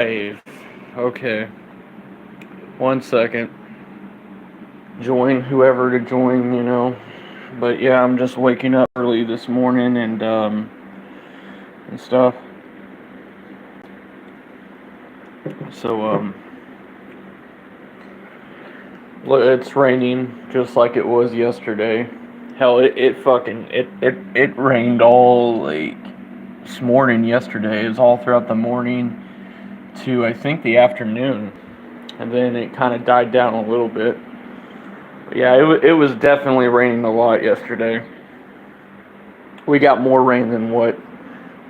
Live. Okay. 1 second. Join whoever to join. But yeah, I'm just waking up early this morning and stuff. So look, it's raining just like it was yesterday. Hell, it rained all like this morning yesterday. It was all throughout the morning to I think the afternoon, and then it kind of died down a little bit. But yeah, it was definitely raining a lot yesterday. We got more rain than what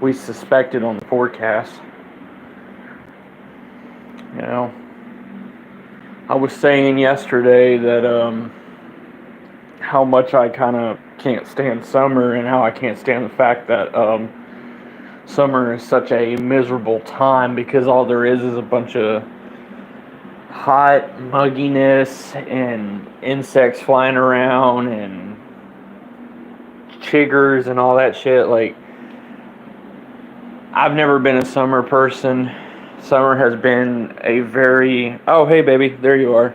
we suspected on the forecast. You know, I was saying yesterday that how much I kind of can't stand summer and how I can't stand the fact that summer is such a miserable time because all there is a bunch of hot mugginess and insects flying around and chiggers and all that shit. Like, I've never been a summer person. Summer has been a very... Oh, hey, baby. There you are.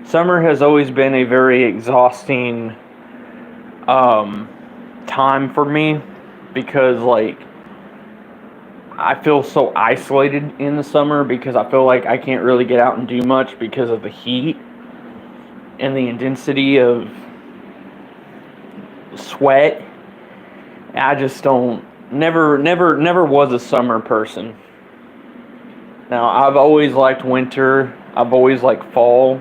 Summer has always been a very exhausting time for me because, like, I feel so isolated in the summer because I feel like I can't really get out and do much because of the heat and the intensity of sweat. I just don't... Never was a summer person. Now, I've always liked winter. I've always liked fall.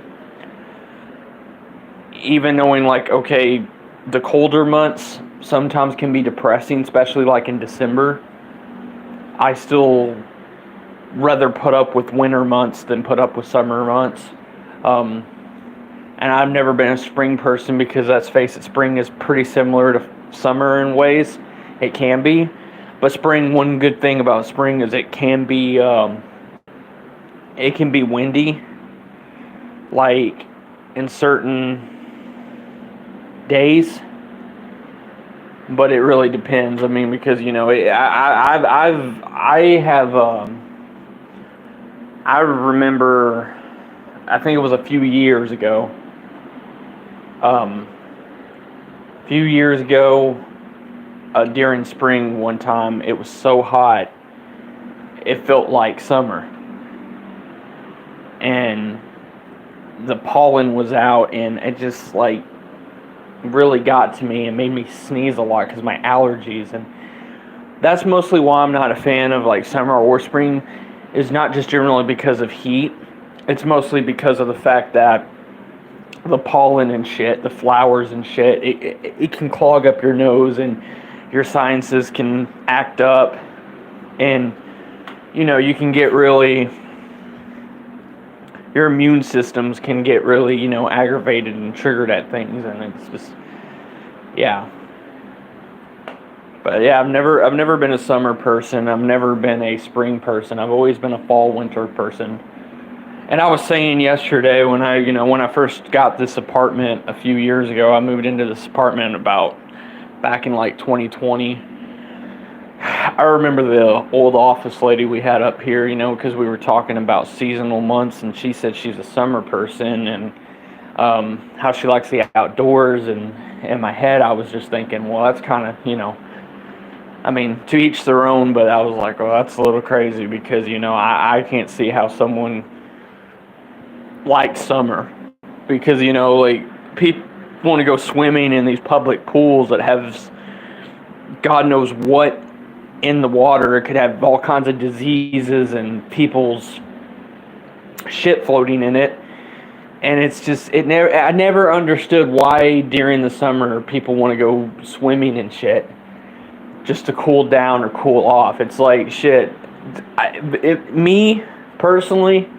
Even knowing, like, okay, the colder months sometimes can be depressing, especially like in December. I still rather put up with winter months than put up with summer months. And I've never been a spring person because, let's face it, spring is pretty similar to summer in ways. It can be. But spring, one good thing about spring is it can be windy, like in certain days. But it really depends. I mean, because I remember, I think it was a few years ago. During spring one time, it was so hot, it felt like summer. And the pollen was out, and it just, like, really got to me and made me sneeze a lot because my allergies. And that's mostly why I'm not a fan of, like, summer or spring, is not just generally because of heat. It's mostly because of the fact that the pollen and shit, the flowers and shit, it can clog up your nose and your sinuses can act up, and you can get really, your immune systems can get really aggravated and triggered at things, and it's just, yeah. But yeah, I've never been a summer person. I've never been a spring person. I've always been a fall winter person. And I was saying yesterday when I first got this apartment a few years ago, I moved into this apartment back in like 2020. I remember the old office lady we had up here, because we were talking about seasonal months, and she said she's a summer person and how she likes the outdoors. And in my head, I was just thinking, well, that's kind of, I mean, to each their own, but I was like, well, that's a little crazy because, I can't see how someone likes summer because, like, people want to go swimming in these public pools that have God knows what in the water. It could have all kinds of diseases and people's shit floating in it. And it's just, I never understood why during the summer people want to go swimming and shit just to cool down or cool off. It's like, shit, me personally,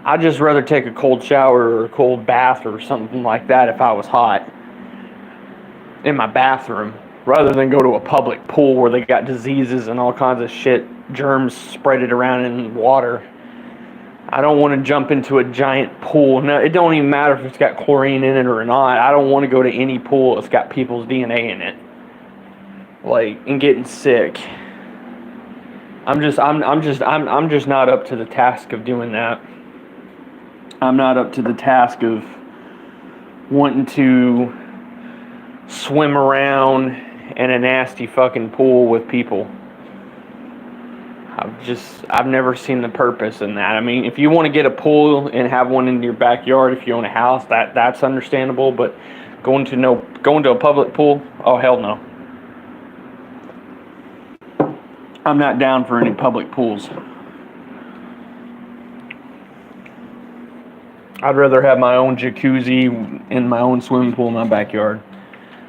I'd just rather take a cold shower or a cold bath or something like that if I was hot in my bathroom, rather than go to a public pool where they got diseases and all kinds of shit, germs spread it around in water. I don't want to jump into a giant pool. No, it don't even matter if it's got chlorine in it or not. I don't want to go to any pool that's got people's DNA in it, like, and getting sick. I'm just not up to the task of doing that. I'm not up to the task of wanting to swim around in a nasty fucking pool with people. I've never seen the purpose in that. I mean, if you want to get a pool and have one in your backyard, if you own a house, that's understandable. But going to a public pool, oh hell no. I'm not down for any public pools. I'd rather have my own jacuzzi and my own swimming pool in my backyard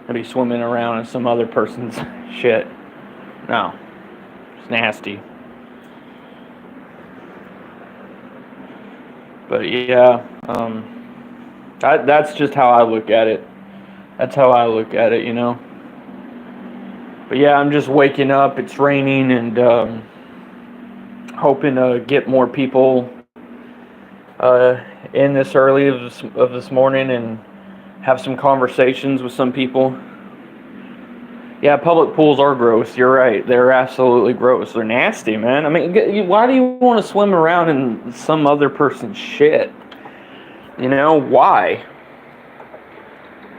than be swimming around in some other person's shit. No, it's nasty. But yeah, that's just how I look at it. That's how I look at it, you know. But yeah, I'm just waking up. It's raining and hoping to get more people in this early of this morning and have some conversations with some people. Yeah, public pools are gross. You're right. They're absolutely gross. They're nasty, man. I mean, why do you want to swim around in some other person's shit? You know, why?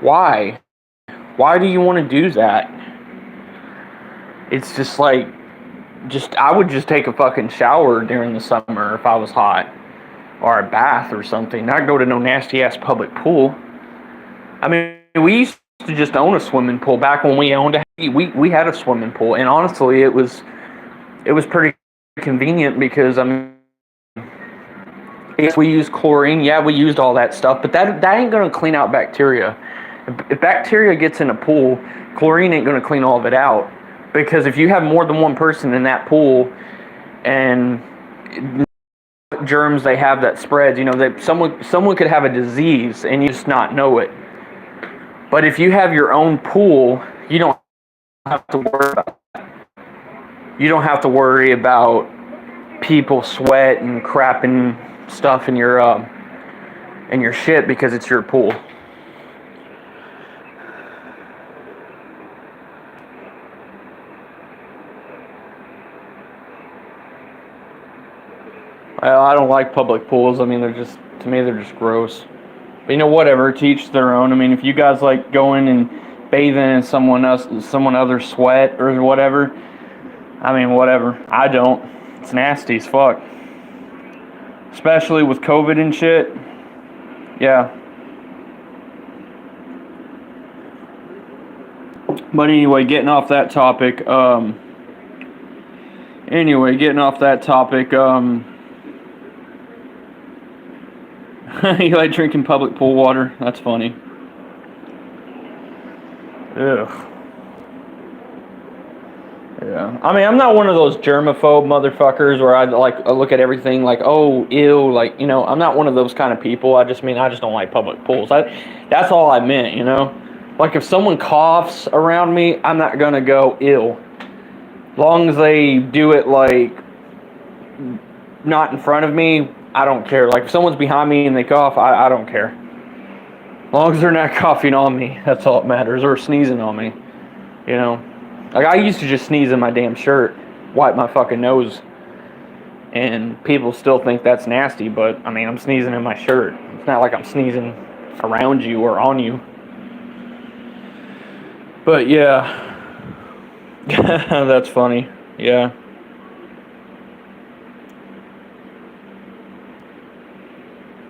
Why? Why do you want to do that? It's just like, I would just take a fucking shower during the summer if I was hot. Or a bath or something. Not go to no nasty ass public pool. I mean, we used to just own a swimming pool back when we owned we had a swimming pool, and honestly it was pretty convenient because I mean, if we used chlorine, yeah, we used all that stuff, but that ain't gonna clean out bacteria. If bacteria gets in a pool, chlorine ain't gonna clean all of it out, because if you have more than one person in that pool and germs they have that spreads, you know, that someone could have a disease and you just not know it. But if you have your own pool, you don't have to worry about that. You don't have to worry about people sweat and crap and stuff in your shit because it's your pool. Well, I don't like public pools. I mean, to me, they're just gross. But, you know, whatever, to each their own. I mean, if you guys like going and bathing in someone other's sweat or whatever, I mean, whatever. I don't. It's nasty as fuck. Especially with COVID and shit. Yeah. But anyway, getting off that topic, you like drinking public pool water? That's funny. Ugh. Yeah. I mean, I'm not one of those germaphobe motherfuckers where I look at everything like, oh, ew, like, you know, I'm not one of those kind of people. I just don't like public pools. That's all I meant, you know? Like, if someone coughs around me, I'm not gonna go, ew. Long as they do it, like, not in front of me, I don't care. Like, if someone's behind me and they cough, I don't care. As long as they're not coughing on me, that's all that matters, or sneezing on me, you know? Like, I used to just sneeze in my damn shirt, wipe my fucking nose, and people still think that's nasty, but, I mean, I'm sneezing in my shirt. It's not like I'm sneezing around you or on you. But, yeah. That's funny. Yeah.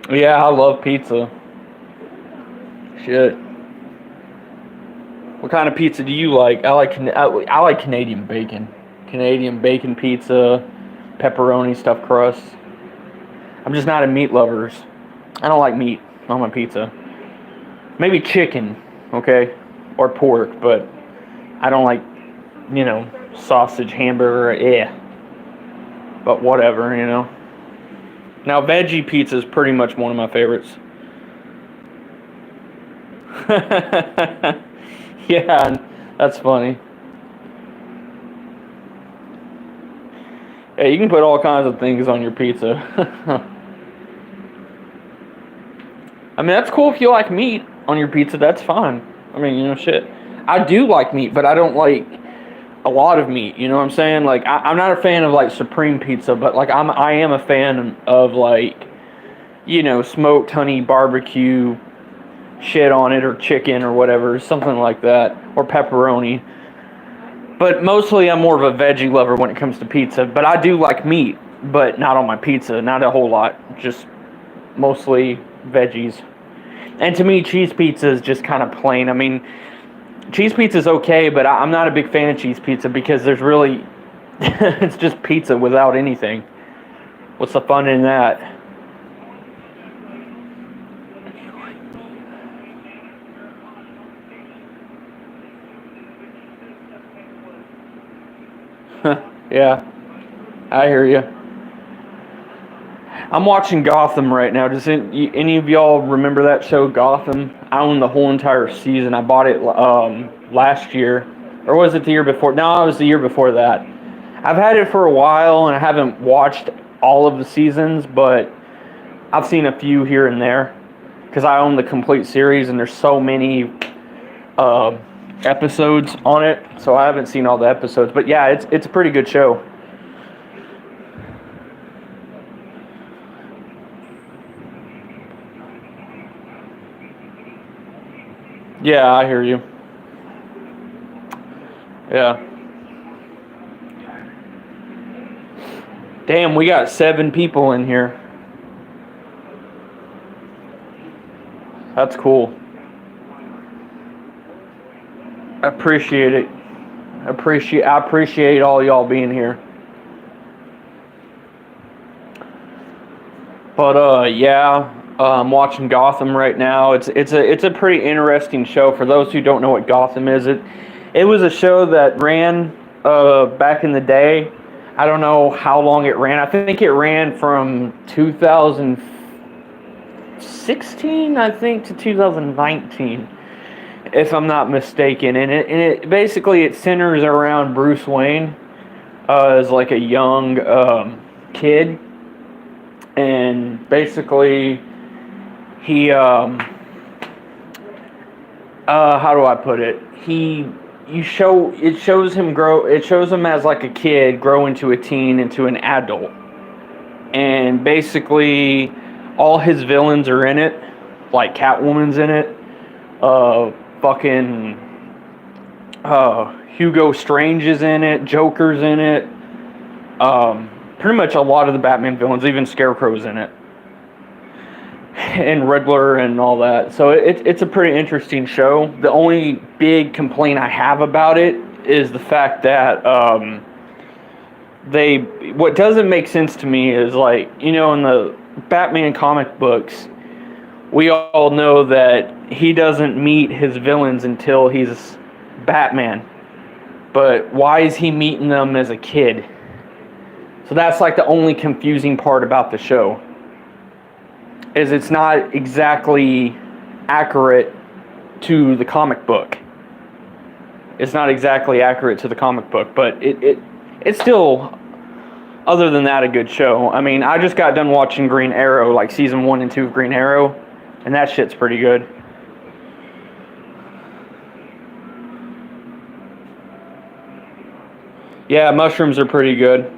Yeah, I love pizza. Shit. What kind of pizza do you like? I like Canadian bacon. Canadian bacon pizza, pepperoni stuffed crust. I'm just not a meat lover. I don't like meat on my pizza. Maybe chicken, okay? Or pork, but I don't like, you know, sausage, hamburger, But whatever, you know. Now, veggie pizza is pretty much one of my favorites. Yeah, that's funny. Yeah, you can put all kinds of things on your pizza. I mean, that's cool if you like meat on your pizza. That's fine. I mean, you know, shit. I do like meat, but I don't like a lot of meat. You know what I'm saying? Like I'm not a fan of like supreme pizza, but like I am a fan of like, you know, smoked honey barbecue shit on it, or chicken or whatever, something like that, or pepperoni. But mostly I'm more of a veggie lover when it comes to pizza. But I do like meat, but not on my pizza, not a whole lot. Just mostly veggies. And to me, cheese pizza is just kind of plain. I mean, cheese pizza is okay, but I'm not a big fan of cheese pizza because there's really, it's just pizza without anything. What's the fun in that? Yeah, I hear you. I'm watching Gotham right now. Does any of y'all remember that show, Gotham? I own the whole entire season. I bought it last year, or was it the year before? No, it was the year before that. I've had it for a while, and I haven't watched all of the seasons, but I've seen a few here and there because I own the complete series, and there's so many uh, episodes on it, so I haven't seen all the episodes. But yeah, it's a pretty good show. Yeah, I hear you. Yeah. Damn, we got 7 people in here. That's cool. I appreciate it. I appreciate all y'all being here. But yeah, I'm watching Gotham right now. It's a pretty interesting show. For those who don't know what Gotham is, it was a show that ran back in the day. I don't know how long it ran. I think it ran from 2016, I think, to 2019, if I'm not mistaken. And it basically it centers around Bruce Wayne as like a young kid, and basically he how do I put it? It shows him grow. It shows him as like a kid grow into a teen, into an adult, and basically all his villains are in it. Like Catwoman's in it. Fucking Hugo Strange is in it. Joker's in it. Pretty much a lot of the Batman villains, even Scarecrow's in it, and Riddler and all that. So it's a pretty interesting show. The only big complaint I have about it is the fact that what doesn't make sense to me is, like, you know, in the Batman comic books, we all know that he doesn't meet his villains until he's Batman. But why is he meeting them as a kid? So that's like the only confusing part about the show. Is it's not exactly accurate to the comic book. It's not exactly accurate to the comic book, but it's still, other than that, a good show. I mean, I just got done watching Green Arrow, like season 1 and 2 of Green Arrow, and that shit's pretty good. Yeah, mushrooms are pretty good.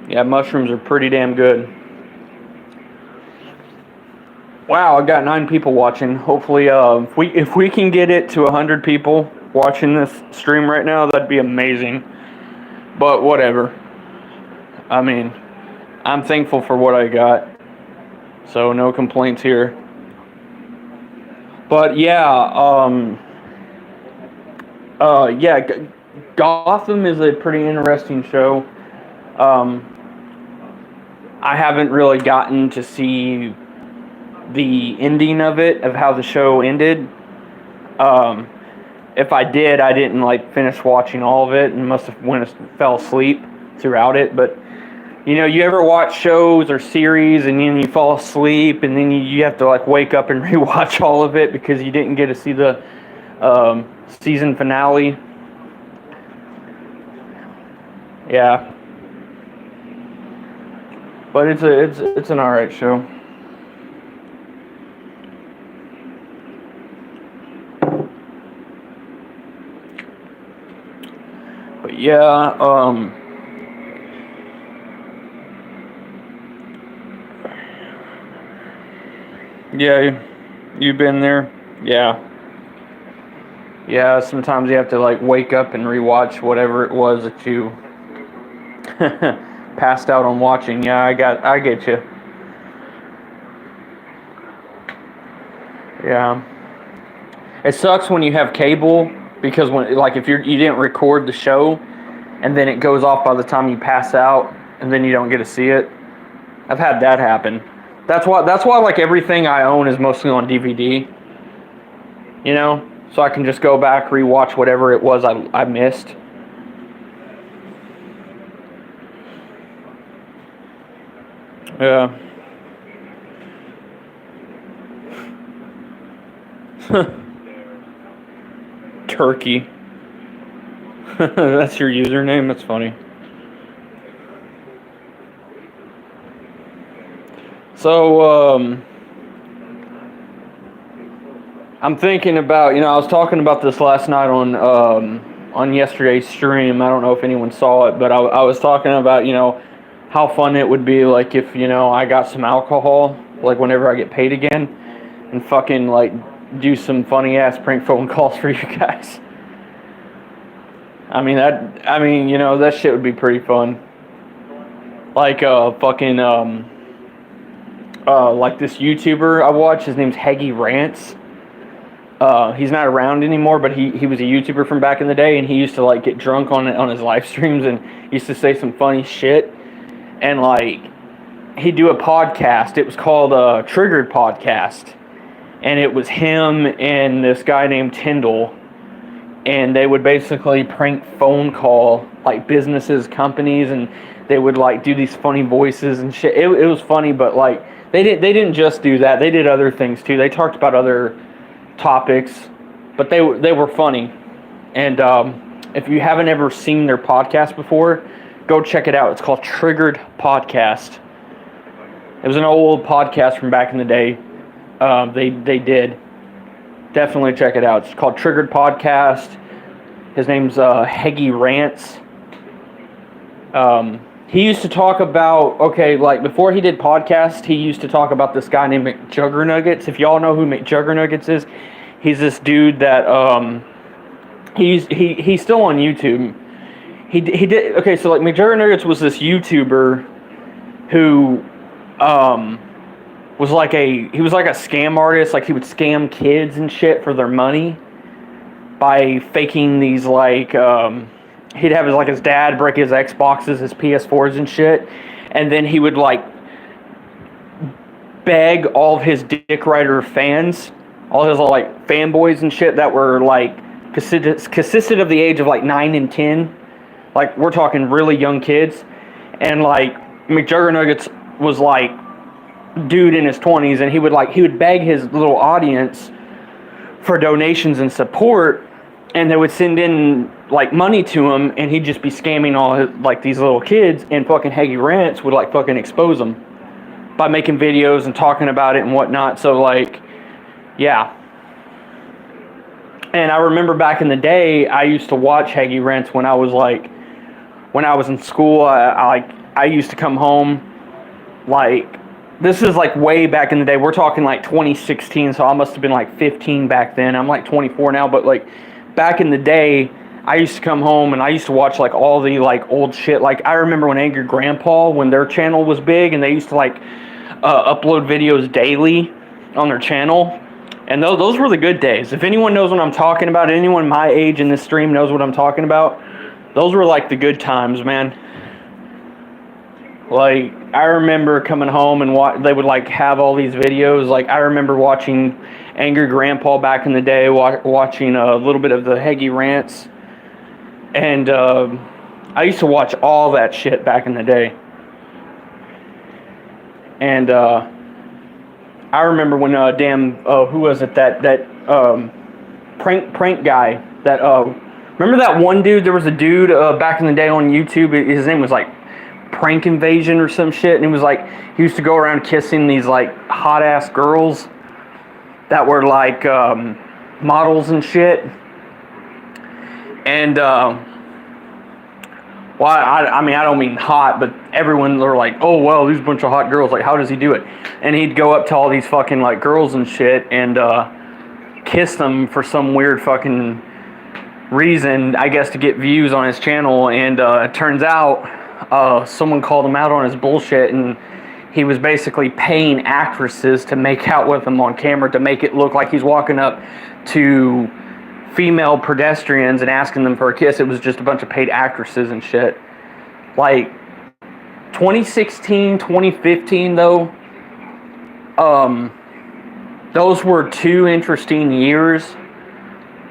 Yeah, mushrooms are pretty damn good. Wow, I got 9 people watching. Hopefully, if we can get it to 100 people watching this stream right now, that'd be amazing. But whatever. I mean, I'm thankful for what I got, so no complaints here. But yeah, Gotham is a pretty interesting show. I haven't really gotten to see the ending of it, of how the show ended. If I did, I didn't like finish watching all of it, and must have fell asleep throughout it. But you know, you ever watch shows or series and then you fall asleep, and then you have to like wake up and rewatch all of it because you didn't get to see the season finale? Yeah, but it's an alright show. Yeah, yeah, you've been there. Yeah. Yeah, sometimes you have to like wake up and rewatch whatever it was that you passed out on watching. Yeah, I get you. Yeah. It sucks when you have cable because when like if you didn't record the show and then it goes off by the time you pass out and then you don't get to see it. I've had that happen. That's why like everything I own is mostly on DVD, you know? So I can just go back, rewatch whatever it was I missed. Yeah. Turkey. That's your username? That's funny. So, I'm thinking about, I was talking about this last night on yesterday's stream. I don't know if anyone saw it, but I was talking about, how fun it would be, like, if, I got some alcohol, like, whenever I get paid again, and fucking, like, do some funny-ass prank phone calls for you guys. That shit would be pretty fun. Like, like this YouTuber I watch, his name's Heggy Rants. He's not around anymore, but he was a YouTuber from back in the day, and he used to like get drunk on his live streams and used to say some funny shit. And like he'd do a podcast. It was called Triggered Podcast, and it was him and this guy named Tyndall, and they would basically prank phone call like businesses, companies, and they would like do these funny voices and shit. It was funny, but like they didn't just do that. They did other things too. They talked about other topics, but they were funny. And if you haven't ever seen their podcast before, go check it out. It's called Triggered Podcast. It was an old podcast from back in the day. They did. Definitely check it out. It's called Triggered Podcast. His name's Heggy Rants. He used to talk about, like before he did podcast, he used to talk about this guy named McJuggernuggets. If y'all know who McJuggernuggets is, he's this dude that he's still on YouTube. He did so like McJuggernuggets was this YouTuber who was like a scam artist. Like he would scam kids and shit for their money by faking these like he'd have his dad break his Xboxes, his PS4s and shit, and then he would like beg all of his Dick Rider fans, all his like fanboys and shit that were like consisted of the age of like 9 and 10, like we're talking really young kids, and like McJuggernuggets was like dude in his 20s, and he would beg his little audience for donations and support, and they would send in like money to him, and he'd just be scamming all his, like these little kids, and fucking Heggy Rants would like fucking expose them by making videos and talking about it and whatnot. So like, yeah. And I remember back in the day, I used to watch Heggy Rants when I was in school. I used to come home, like, this is like way back in the day. We're talking like 2016, so I must have been like 15 back then. I'm like 24 now, but like back in the day, I used to come home and I used to watch like all the like old shit. Like I remember when Angry Grandpa, when their channel was big, and they used to like upload videos daily on their channel. And those were the good days. If anyone knows what I'm talking about, anyone my age in this stream knows what I'm talking about, those were like the good times, man. Like, I remember coming home and they would like have all these videos. Like, I remember watching Angry Grandpa back in the day, watching a little bit of the Heggy Rants. And I used to watch all that shit back in the day. And I remember when who was it, that prank guy, that remember that one dude? There was a dude back in the day on YouTube. His name was like Prank Invasion or some shit, and it was like he used to go around kissing these like hot ass girls that were like models and shit. And Well, I mean, I don't mean hot, but everyone, they're like, oh, well, these bunch of hot girls. Like, how does he do it? And he'd go up to all these fucking, like, girls and shit and kiss them for some weird fucking reason, I guess, to get views on his channel. And it turns out someone called him out on his bullshit, and he was basically paying actresses to make out with him on camera to make it look like he's walking up to female pedestrians and asking them for a kiss. It was just a bunch of paid actresses and shit. Like 2016, 2015 though, those were two interesting years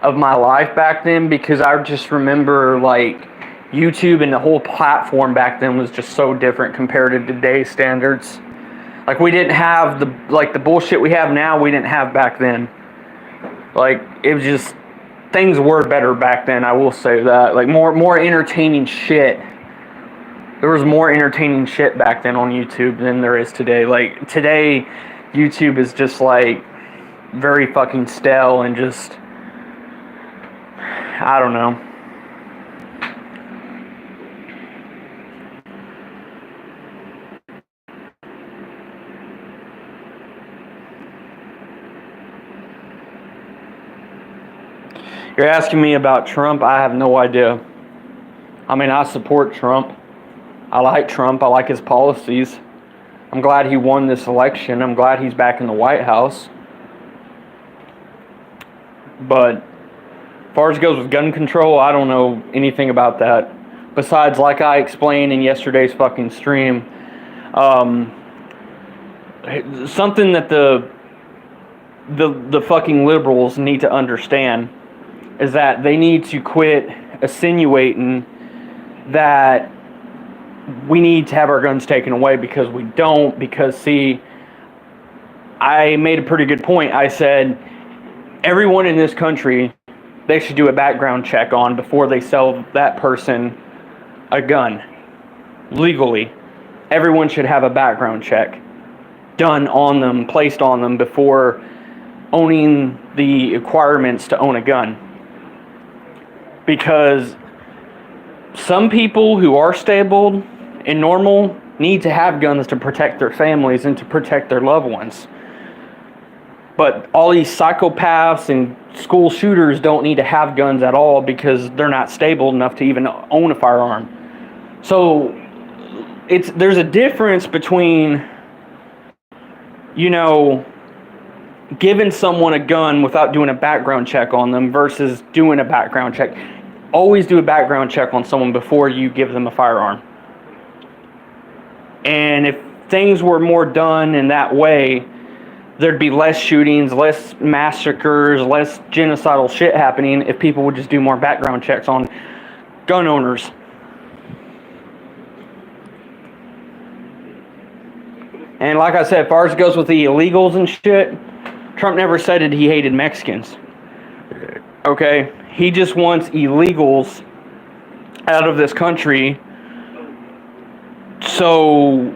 of my life back then, because I just remember like YouTube and the whole platform back then was just so different compared to today's standards. Like, we didn't have the bullshit we have now, we didn't have back then. Like, it was just, things were better back then, I will say that. Like, more entertaining shit. There was more entertaining shit back then on YouTube than there is today. Like, today, YouTube is just, like, very fucking stale and just, I don't know. You're asking me about Trump? I have no idea. I mean, I support Trump. I like Trump. I like his policies. I'm glad he won this election. I'm glad he's back in the White House. But as far as it goes with gun control, I don't know anything about that. Besides, like I explained in yesterday's fucking stream, something that the fucking liberals need to understand is that they need to quit insinuating that we need to have our guns taken away, because we don't. Because, see, I made a pretty good point. I said everyone in this country, they should do a background check on before they sell that person a gun legally. Everyone should have a background check done on them, placed on them, before owning the requirements to own a gun. Because some people who are stable and normal need to have guns to protect their families and to protect their loved ones. But all these psychopaths and school shooters don't need to have guns at all, because they're not stable enough to even own a firearm. So there's a difference between, you know, giving someone a gun without doing a background check on them versus doing a background check. Always do a background check on someone before you give them a firearm. And if things were more done in that way, there'd be less shootings, less massacres, less genocidal shit happening if people would just do more background checks on gun owners. And like I said, as far as it goes with the illegals and shit, Trump never said that he hated Mexicans. Okay? He just wants illegals out of this country so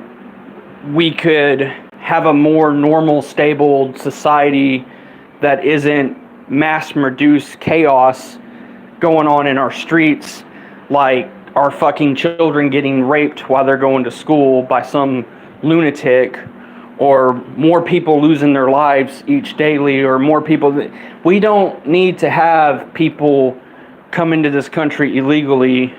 we could have a more normal, stable society that isn't mass-produced chaos going on in our streets, like our fucking children getting raped while they're going to school by some lunatic, or more people losing their lives each daily, or more people. We don't need to have people come into this country illegally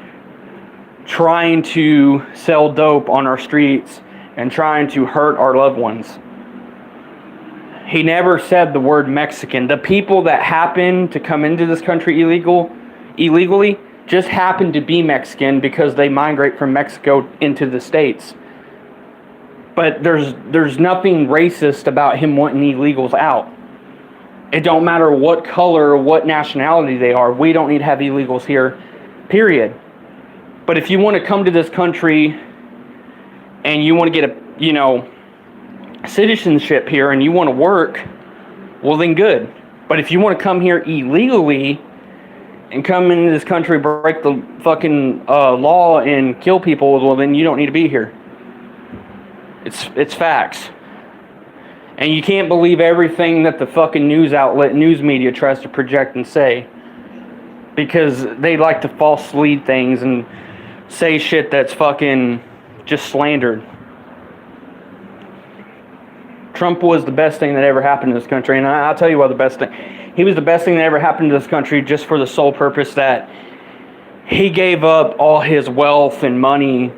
trying to sell dope on our streets and trying to hurt our loved ones. He never said the word Mexican. The people that happen to come into this country illegally just happen to be Mexican because they migrate from Mexico into the States. But there's nothing racist about him wanting illegals out. It don't matter what color or what nationality they are. We don't need to have illegals here, period. But if you want to come to this country and you want to get citizenship here and you want to work, well then good. But if you want to come here illegally and come into this country, break the fucking law and kill people, well then you don't need to be here. It's facts. And you can't believe everything that the fucking news media tries to project and say, because they like to false lead things and say shit that's fucking just slandered. Trump was the best thing that ever happened to this country, and I'll tell you what the best thing. He was the best thing that ever happened to this country just for the sole purpose that he gave up all his wealth and money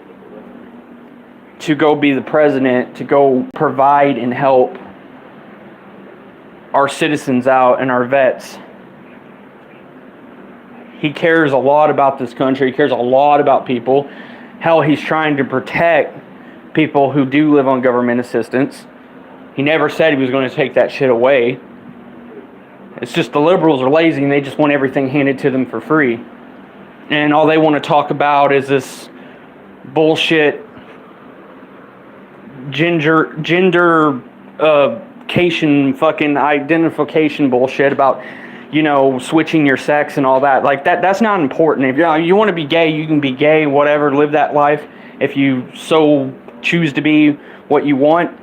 to go be the president, to go provide and help our citizens out and our vets. He cares a lot about this country. He cares a lot about people. Hell, he's trying to protect people who do live on government assistance. He never said he was going to take that shit away. It's just the liberals are lazy and they just want everything handed to them for free. And all they want to talk about is this bullshit gendercation fucking identification bullshit about, you know, switching your sex and all that. Like that's not important. If you want to be gay, you can be gay, whatever, live that life if you so choose to be what you want.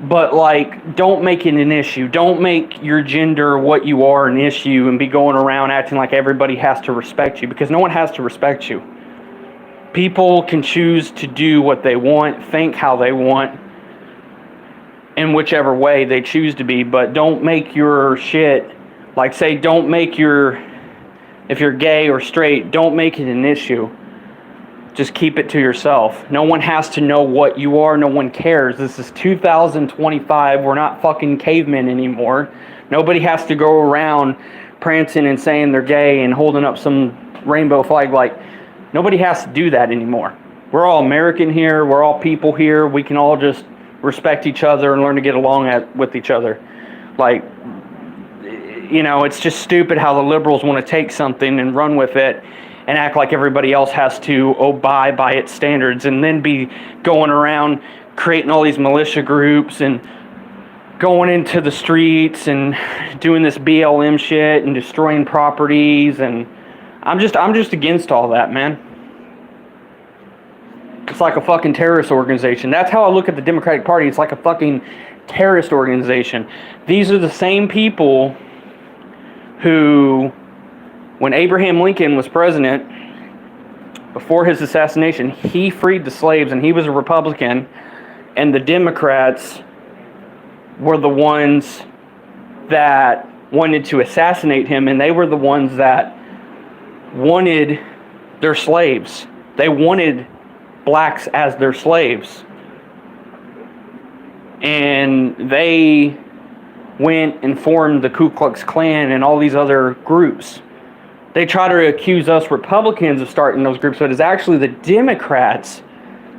But like, don't make it an issue. Don't make your gender, what you are, an issue and be going around acting like everybody has to respect you, because no one has to respect you. People can choose to do what they want, think how they want, in whichever way they choose to be, but don't make your shit, like say, don't make your, if you're gay or straight, don't make it an issue. Just keep it to yourself. No one has to know what you are. No one cares. This is 2025. We're not fucking cavemen anymore. Nobody has to go around prancing and saying they're gay and holding up some rainbow flag. Like, nobody has to do that anymore. We're all American here. We're all people here. We can all just respect each other and learn to get along with each other. Like, you know, it's just stupid how the liberals want to take something and run with it and act like everybody else has to abide by its standards, and then be going around creating all these militia groups and going into the streets and doing this BLM shit and destroying properties. And I'm just against all that, man. It's like a fucking terrorist organization. That's how I look at the Democratic Party. It's like a fucking terrorist organization. These are the same people who, when Abraham Lincoln was president, before his assassination, he freed the slaves and he was a Republican, and the Democrats were the ones that wanted to assassinate him, and they were the ones that wanted their slaves. They wanted blacks as their slaves. And they went and formed the Ku Klux Klan and all these other groups. They try to accuse us Republicans of starting those groups, but it's actually the Democrats,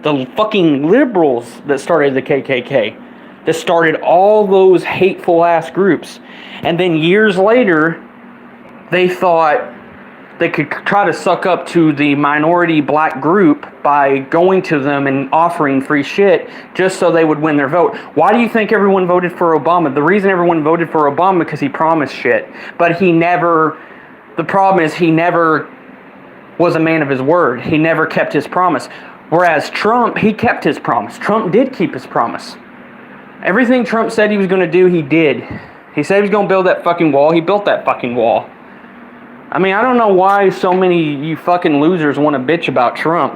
the fucking liberals, that started the KKK, that started all those hateful ass groups. And then years later, they thought they could try to suck up to the minority black group by going to them and offering free shit just so they would win their vote. Why do you think everyone voted for Obama? The reason everyone voted for Obama because he promised shit, but he never. The problem is he never was a man of his word. He never kept his promise. Whereas Trump, he kept his promise. Trump did keep his promise. Everything Trump said he was going to do, he did. He said he was going to build that fucking wall. He built that fucking wall. I mean, I don't know why so many you fucking losers want to bitch about Trump.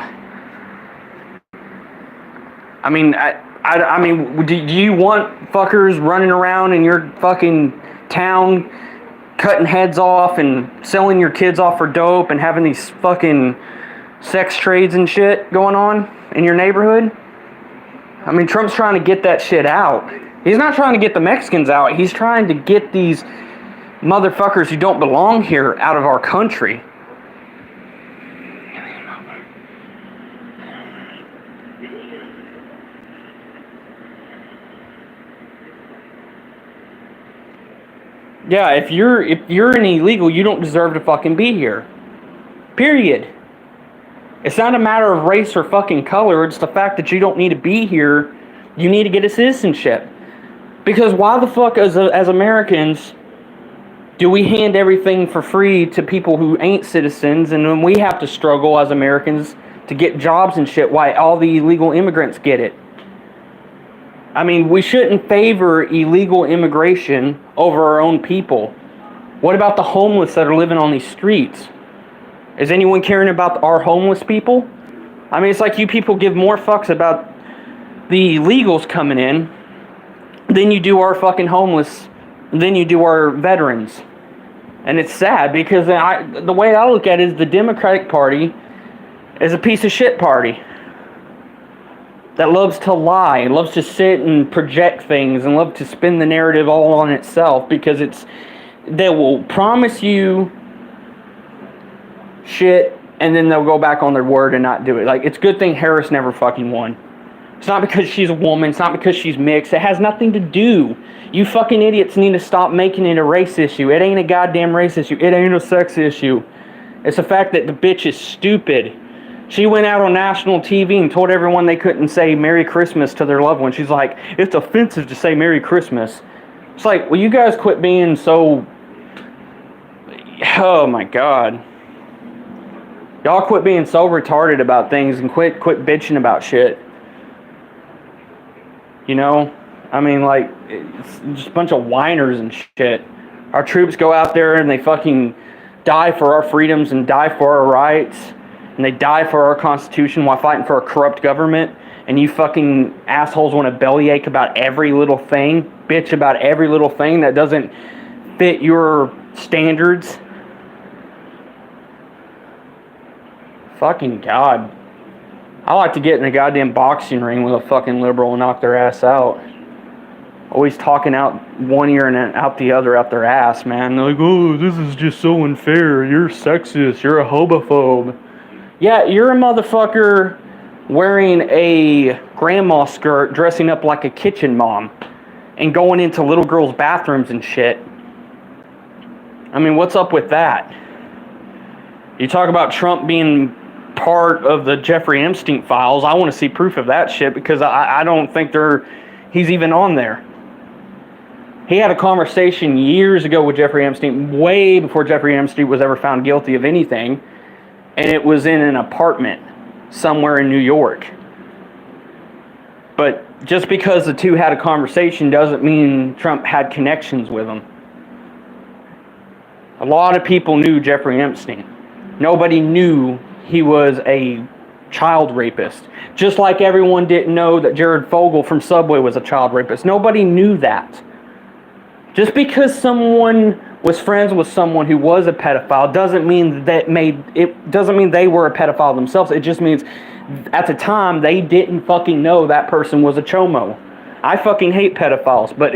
I mean, I mean, do you want fuckers running around in your fucking town cutting heads off and selling your kids off for dope and having these fucking sex trades and shit going on in your neighborhood? I mean, Trump's trying to get that shit out. He's not trying to get the Mexicans out. He's trying to get these motherfuckers who don't belong here out of our country. Yeah, if you're an illegal, you don't deserve to fucking be here. Period. It's not a matter of race or fucking color. It's the fact that you don't need to be here. You need to get a citizenship. Because why the fuck, as Americans, do we hand everything for free to people who ain't citizens, and then we have to struggle as Americans to get jobs and shit, why all the illegal immigrants get it? I mean, we shouldn't favor illegal immigration over our own people. What about the homeless that are living on these streets? Is anyone caring about our homeless people? I mean, it's like you people give more fucks about the illegals coming in than you do our fucking homeless, than you do our veterans. And it's sad because the way I look at it is the Democratic Party is a piece of shit party that loves to lie and loves to sit and project things and love to spin the narrative all on itself, because they will promise you shit and then they'll go back on their word and not do it. Like, it's a good thing Harris never fucking won. It's not because she's a woman. It's not because she's mixed. It has nothing to do. You fucking idiots need to stop making it a race issue. It ain't a goddamn race issue. It ain't a sex issue. It's the fact that the bitch is stupid. She went out on national TV and told everyone they couldn't say Merry Christmas to their loved one. She's like, it's offensive to say Merry Christmas. It's like, will you guys quit being so... Oh my God. Y'all quit being so retarded about things and quit bitching about shit. You know? I mean, like, it's just a bunch of whiners and shit. Our troops go out there and they fucking die for our freedoms and die for our rights. And they die for our Constitution while fighting for a corrupt government. And you fucking assholes want to bellyache about every little thing. Bitch about every little thing that doesn't fit your standards. Fucking God. I like to get in a goddamn boxing ring with a fucking liberal and knock their ass out. Always talking out one ear and out the other out their ass, man. They're like, oh, this is just so unfair. You're sexist. You're a homophobe. Yeah, you're a motherfucker wearing a grandma skirt, dressing up like a kitchen mom, and going into little girls' bathrooms and shit. I mean, what's up with that? You talk about Trump being part of the Jeffrey Epstein files. I want to see proof of that shit, because I don't think he's even on there. He had a conversation years ago with Jeffrey Epstein, way before Jeffrey Epstein was ever found guilty of anything, and it was in an apartment somewhere in New York. But just because the two had a conversation doesn't mean Trump had connections with him. A lot of people knew Jeffrey Epstein. Nobody knew he was a child rapist. Just like everyone didn't know that Jared Fogle from Subway was a child rapist. Nobody knew that. Just because someone was friends with someone who was a pedophile doesn't mean they were a pedophile themselves. It just means at the time they didn't fucking know that person was a chomo. I fucking hate pedophiles, but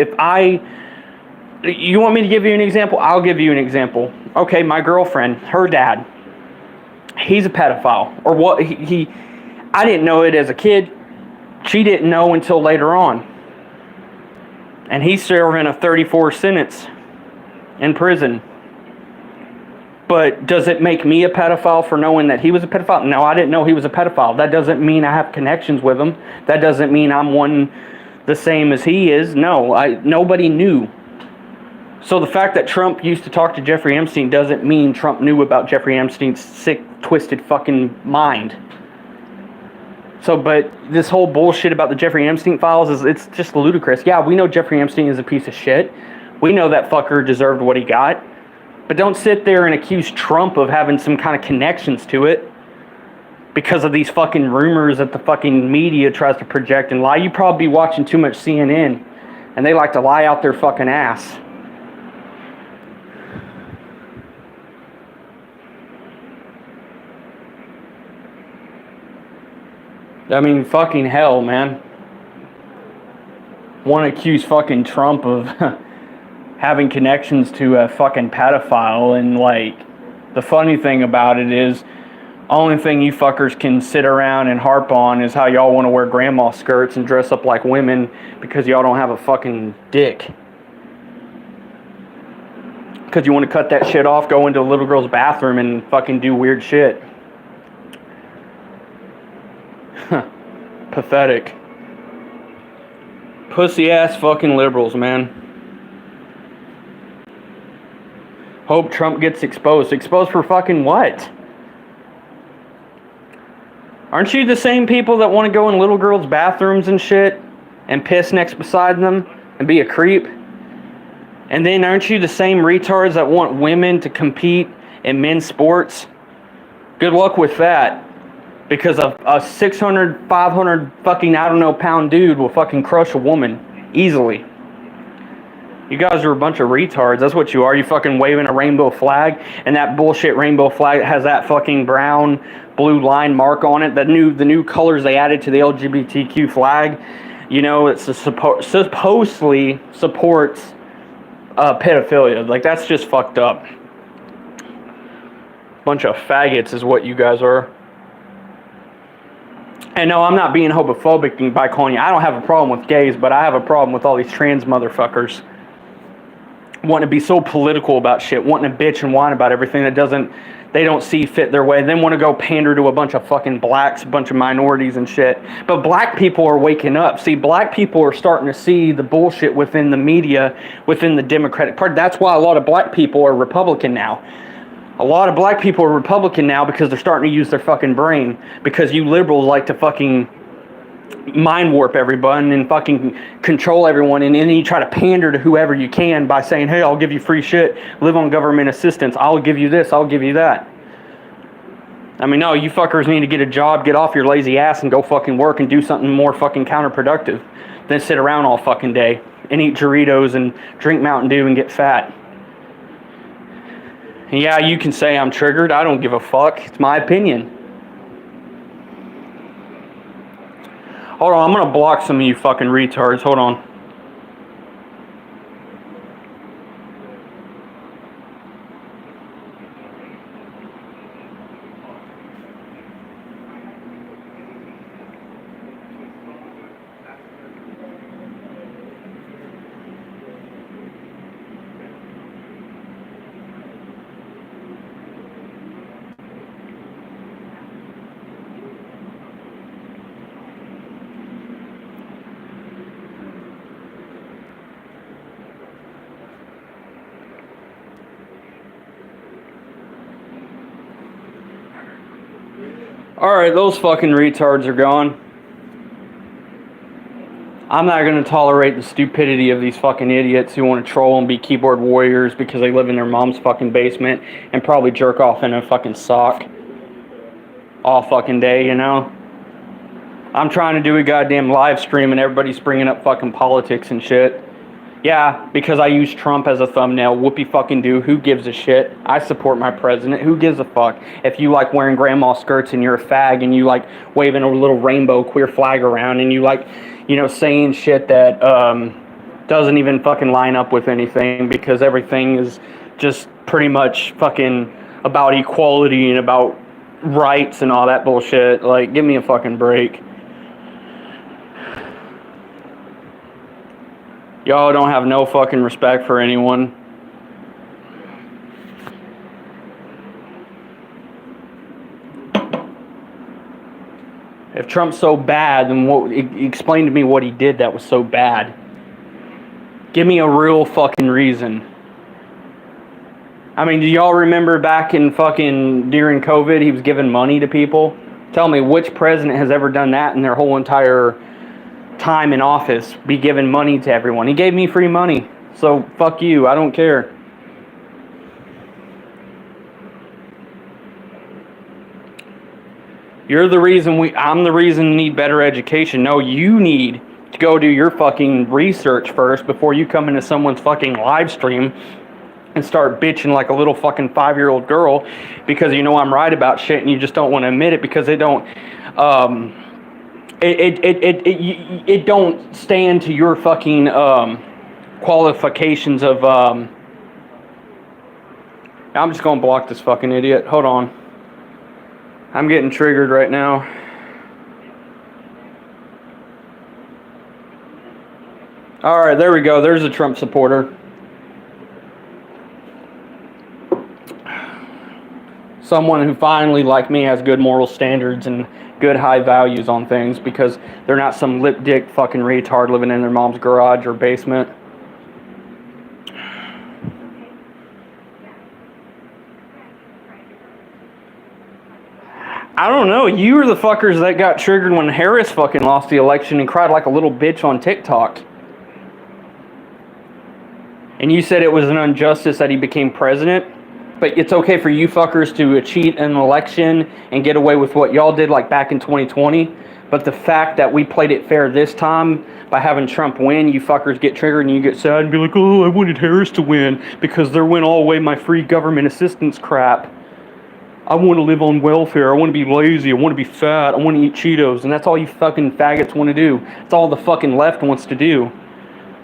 you want me to give you an example? I'll give you an example. Okay, my girlfriend, her dad, he's a pedophile. Or what? I didn't know it as a kid. She didn't know until later on. And he's serving a 34 sentence in prison. But does it make me a pedophile for knowing that he was a pedophile? No, I didn't know he was a pedophile. That doesn't mean I have connections with him. That doesn't mean I'm one the same as he is. No, nobody knew. So the fact that Trump used to talk to Jeffrey Epstein doesn't mean Trump knew about Jeffrey Epstein's sick, twisted fucking mind. So, but this whole bullshit about the Jeffrey Epstein files it's just ludicrous. Yeah, we know Jeffrey Epstein is a piece of shit. We know that fucker deserved what he got. But don't sit there and accuse Trump of having some kind of connections to it because of these fucking rumors that the fucking media tries to project and lie. You probably be watching too much CNN, and they like to lie out their fucking ass. I mean, fucking hell, man. Want to accuse fucking Trump of having connections to a fucking pedophile, and like, the funny thing about it is, only thing you fuckers can sit around and harp on is how y'all want to wear grandma skirts and dress up like women because y'all don't have a fucking dick. Because you want to cut that shit off, go into a little girl's bathroom and fucking do weird shit. Pathetic. Pussy ass fucking liberals, man. Hope Trump gets exposed. Exposed for fucking what? Aren't you the same people that want to go in little girls' bathrooms and shit and piss next beside them and be a creep? And then aren't you the same retards that want women to compete in men's sports? Good luck with that. Because a 600, 500 fucking, I don't know, pound dude will fucking crush a woman easily. You guys are a bunch of retards. That's what you are. You fucking waving a rainbow flag, and that bullshit rainbow flag has that fucking brown, blue line mark on it. The new colors they added to the LGBTQ flag. You know, it's supposedly supports pedophilia. Like, that's just fucked up. Bunch of faggots is what you guys are. And no, I'm not being homophobic by calling you. I don't have a problem with gays, but I have a problem with all these trans motherfuckers wanting to be so political about shit, wanting to bitch and whine about everything that they don't see fit their way. Then want to go pander to a bunch of fucking blacks, a bunch of minorities and shit. But black people are waking up. See, black people are starting to see the bullshit within the media, within the Democratic Party. That's why a lot of black people are Republican now. A lot of black people are Republican now because they're starting to use their fucking brain. Because you liberals like to fucking mind warp everybody and fucking control everyone, and then you try to pander to whoever you can by saying, hey, I'll give you free shit, live on government assistance, I'll give you this, I'll give you that. I mean, no, you fuckers need to get a job, get off your lazy ass and go fucking work and do something more fucking counterproductive than sit around all fucking day and eat Doritos and drink Mountain Dew and get fat. And yeah, you can say I'm triggered, I don't give a fuck, it's my opinion. Hold on, I'm gonna block some of you fucking retards. Hold on. Alright, those fucking retards are gone. I'm not going to tolerate the stupidity of these fucking idiots who want to troll and be keyboard warriors because they live in their mom's fucking basement and probably jerk off in a fucking sock all fucking day, you know? I'm trying to do a goddamn live stream and everybody's bringing up fucking politics and shit. Yeah, because I use Trump as a thumbnail. Whoopie fucking do. Who gives a shit? I support my president. Who gives a fuck? If you like wearing grandma skirts and you're a fag and you like waving a little rainbow queer flag around and you like, you know, saying shit that doesn't even fucking line up with anything because everything is just pretty much fucking about equality and about rights and all that bullshit. Like, give me a fucking break. Y'all don't have no fucking respect for anyone. If Trump's so bad, then explain to me what he did that was so bad. Give me a real fucking reason. I mean, do y'all remember back in fucking during COVID, he was giving money to people? Tell me, which president has ever done that in their whole entire time in office, be giving money to everyone? He gave me free money, so fuck you, I don't care. You're the reason I'm the reason we need better education. No, you need to go do your fucking research first before you come into someone's fucking live stream and start bitching like a little fucking 5-year-old girl because you know I'm right about shit and you just don't want to admit it because they don't it don't stand to your fucking qualifications of I'm just gonna block this fucking idiot. Hold on. I'm getting triggered right now. Alright, there we go. There's a Trump supporter. Someone who finally, like me, has good moral standards and good high values on things because they're not some lip dick fucking retard living in their mom's garage or basement. I don't know. You were the fuckers that got triggered when Harris fucking lost the election and cried like a little bitch on TikTok. And you said it was an injustice that he became president. But it's okay for you fuckers to cheat an election and get away with what y'all did like back in 2020. But the fact that we played it fair this time by having Trump win, you fuckers get triggered and you get sad and be like, oh, I wanted Harris to win because they're went all away my free government assistance crap. I want to live on welfare. I want to be lazy. I want to be fat. I want to eat Cheetos. And that's all you fucking faggots want to do. That's all the fucking left wants to do.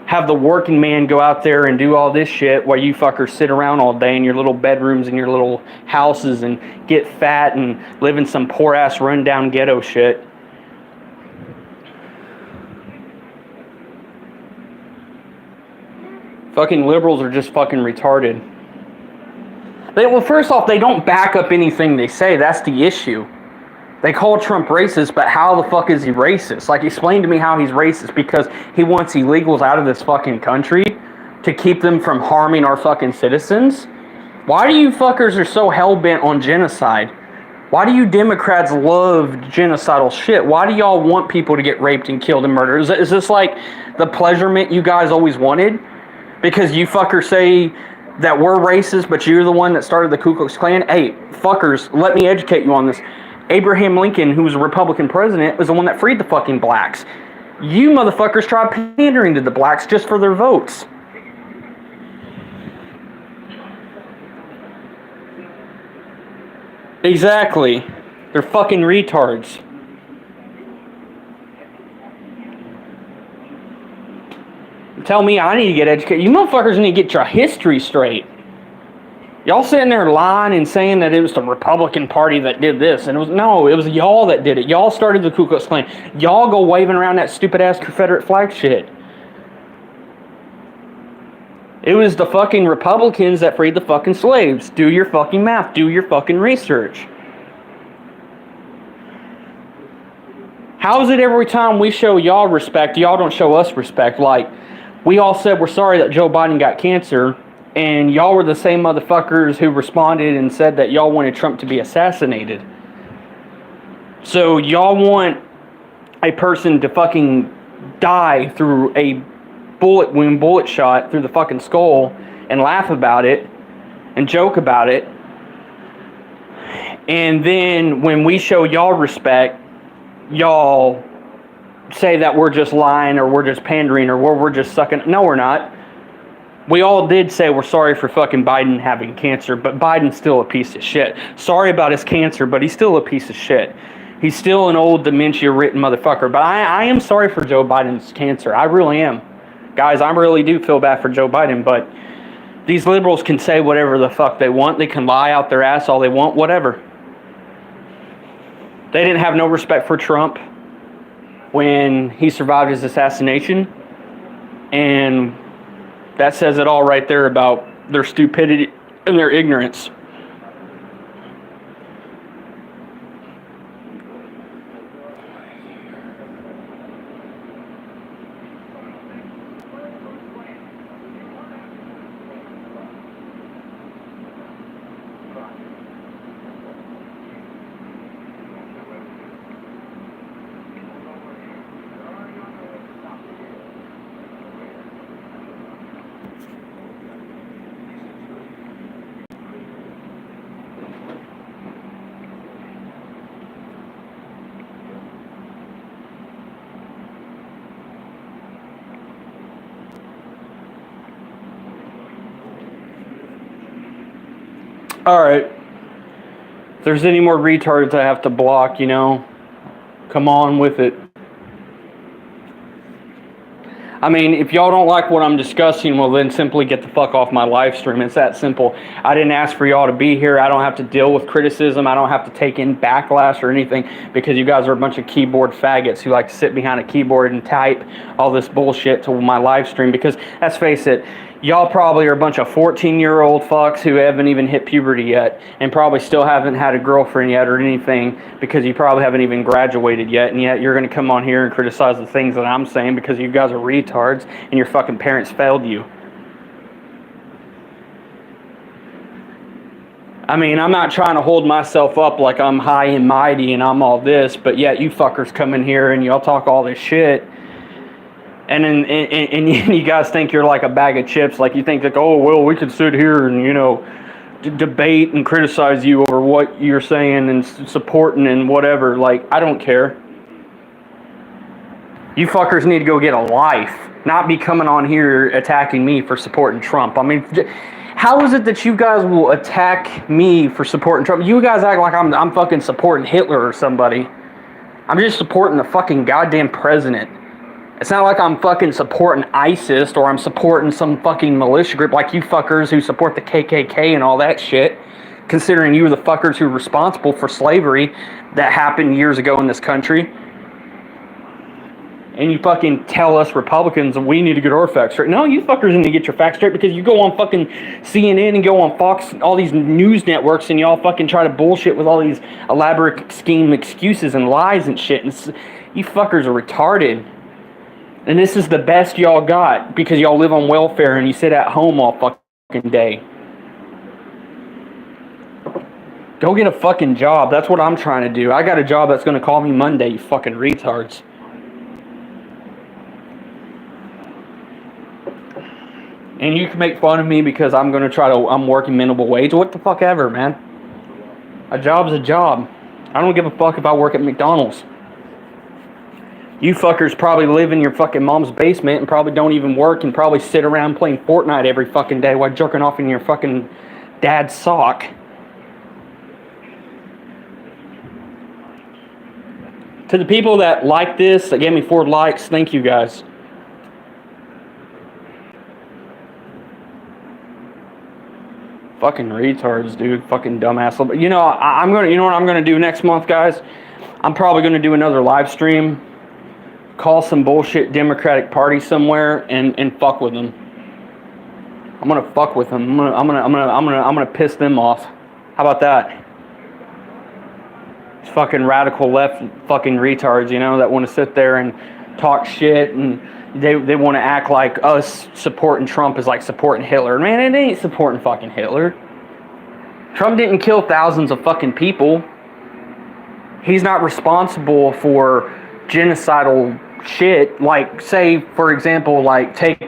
Have the working man go out there and do all this shit while you fuckers sit around all day in your little bedrooms and your little houses and get fat and live in some poor-ass run-down ghetto shit. Fucking liberals are just fucking retarded. Well, first off, they don't back up anything they say. That's the issue. They call Trump racist, but how the fuck is he racist? Like, explain to me how he's racist. Because he wants illegals out of this fucking country to keep them from harming our fucking citizens? Why do you fuckers are so hell-bent on genocide? Why do you Democrats love genocidal shit? Why do y'all want people to get raped and killed and murdered? Is this like the pleasurement you guys always wanted? Because you fuckers say that we're racist, but you're the one that started the Ku Klux Klan? Hey, fuckers, let me educate you on this. Abraham Lincoln, who was a Republican president, was the one that freed the fucking blacks. You motherfuckers tried pandering to the blacks just for their votes. Exactly. They're fucking retards. Tell me I need to get educated. You motherfuckers need to get your history straight. Y'all sitting there lying and saying that it was the Republican Party that did this. And it was y'all that did it. Y'all started the Ku Klux Klan. Y'all go waving around that stupid-ass Confederate flag shit. It was the fucking Republicans that freed the fucking slaves. Do your fucking math. Do your fucking research. How is it every time we show y'all respect, y'all don't show us respect? Like, we all said we're sorry that Joe Biden got cancer, and y'all were the same motherfuckers who responded and said that y'all wanted Trump to be assassinated. So y'all want a person to fucking die through a bullet shot through the fucking skull and laugh about it and joke about it. And then when we show y'all respect, y'all say that we're just lying or we're just pandering or we're just sucking. No, we're not. We all did say we're sorry for fucking Biden having cancer, but Biden's still a piece of shit. Sorry about his cancer, but he's still a piece of shit. He's still an old dementia-ridden motherfucker. But I am sorry for Joe Biden's cancer. I really am. Guys, I really do feel bad for Joe Biden, but these liberals can say whatever the fuck they want. They can lie out their ass all they want, whatever. They didn't have no respect for Trump when he survived his assassination. And that says it all right there about their stupidity and their ignorance. Alright. If there's any more retards I have to block, come on with it. I mean, if y'all don't like what I'm discussing, well then simply get the fuck off my live stream. It's that simple. I didn't ask for y'all to be here. I don't have to deal with criticism. I don't have to take in backlash or anything because you guys are a bunch of keyboard faggots who like to sit behind a keyboard and type all this bullshit to my live stream. Because let's face it, y'all probably are a bunch of 14-year-old fucks who haven't even hit puberty yet and probably still haven't had a girlfriend yet or anything because you probably haven't even graduated yet, and yet you're going to come on here and criticize the things that I'm saying because you guys are retards and your fucking parents failed you. I mean, I'm not trying to hold myself up like I'm high and mighty and I'm all this, but yet you fuckers come in here and y'all talk all this shit. And then and you guys think you're like a bag of chips. Like you think like, oh, well, we could sit here and, debate and criticize you over what you're saying and supporting and whatever. Like, I don't care. You fuckers need to go get a life, not be coming on here attacking me for supporting Trump. I mean, how is it that you guys will attack me for supporting Trump? You guys act like I'm fucking supporting Hitler or somebody. I'm just supporting the fucking goddamn president. It's not like I'm fucking supporting ISIS or I'm supporting some fucking militia group like you fuckers who support the KKK and all that shit, considering you were the fuckers who were responsible for slavery that happened years ago in this country. And you fucking tell us Republicans we need to get our facts straight. No, you fuckers need to get your facts straight because you go on fucking CNN and go on Fox, all these news networks, and y'all fucking try to bullshit with all these elaborate scheme excuses and lies and shit. And you fuckers are retarded. And this is the best y'all got because y'all live on welfare and you sit at home all fucking day. Go get a fucking job. That's what I'm trying to do. I got a job that's going to call me Monday, you fucking retards. And you can make fun of me because I'm working minimum wage. What the fuck ever, man. A job's a job. I don't give a fuck if I work at McDonald's. You fuckers probably live in your fucking mom's basement and probably don't even work and probably sit around playing Fortnite every fucking day while jerking off in your fucking dad's sock. To the people that like this, that gave me 4 likes, thank you guys. Fucking retards, dude. Fucking dumbass. You know, you know what I'm gonna do next month, guys? I'm probably gonna do another live stream. Call some bullshit Democratic Party somewhere and fuck with them. I'm gonna fuck with them. I'm gonna piss them off. How about that? It's fucking radical left fucking retards, you know, that want to sit there and talk shit and they want to act like us supporting Trump is like supporting Hitler. Man, it ain't supporting fucking Hitler. Trump didn't kill thousands of fucking people. He's not responsible for genocidal shit. Like, say, for example, like take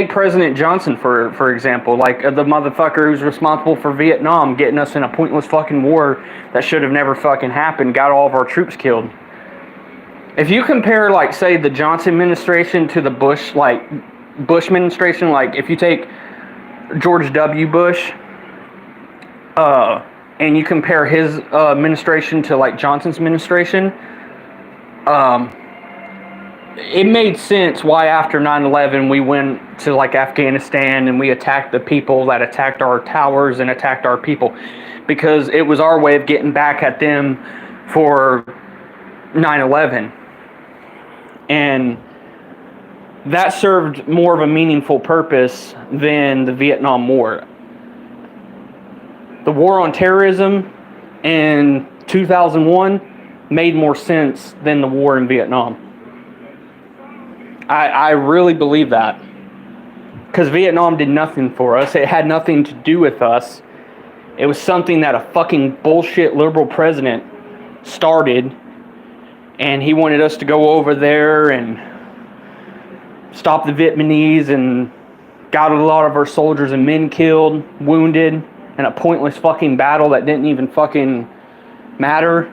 President Johnson for example, like the motherfucker who's responsible for Vietnam getting us in a pointless fucking war that should have never fucking happened, got all of our troops killed. If you compare, like, say, the Johnson administration to the Bush administration, like, if you take George W. Bush, and you compare his administration to, like, Johnson's administration, it made sense why after 9/11 we went to, like, Afghanistan and we attacked the people that attacked our towers and attacked our people, because it was our way of getting back at them for 9/11. And that served more of a meaningful purpose than the Vietnam War. The war on terrorism in 2001 made more sense than the war in Vietnam. I really believe that. Because Vietnam did nothing for us. It had nothing to do with us. It was something that a fucking bullshit liberal president started. And he wanted us to go over there and stop the Vietnamese and got a lot of our soldiers and men killed, wounded, in a pointless fucking battle that didn't even fucking matter.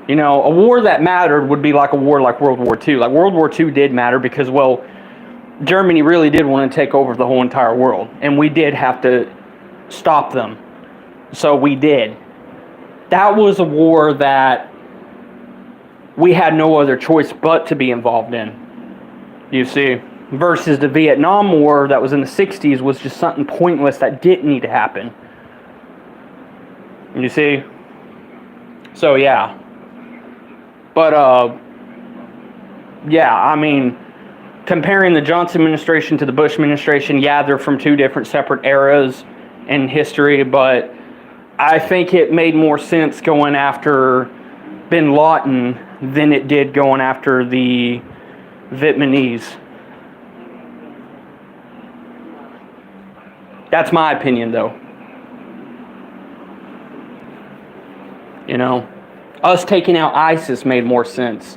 You know, a war that mattered would be like a war like World War II. Like, World War II did matter because, well, Germany really did want to take over the whole entire world. And we did have to stop them. So we did. That was a war that we had no other choice but to be involved in, you see, versus the Vietnam War that was in the 60s was just something pointless that didn't need to happen, you see. So yeah, but yeah, I mean, comparing the Johnson administration to the Bush administration, yeah, they're from 2 different separate eras in history, but I think it made more sense going after Bin Laden than it did going after the Vietnamese. That's my opinion, though. You know, us taking out ISIS made more sense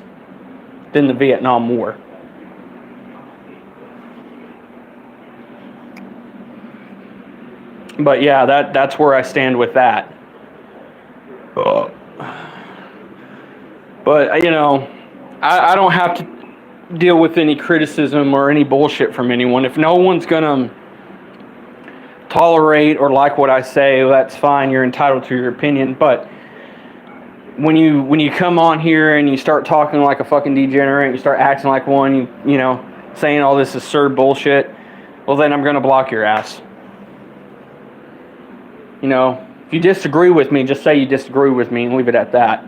than the Vietnam War. But yeah, that's where I stand with that. But, you know, I don't have to deal with any criticism or any bullshit from anyone. If no one's going to tolerate or like what I say, well, that's fine. You're entitled to your opinion. But when you come on here and you start talking like a fucking degenerate, you start acting like one, you know, saying all this absurd bullshit, well, then I'm going to block your ass. You know, if you disagree with me, just say you disagree with me and leave it at that.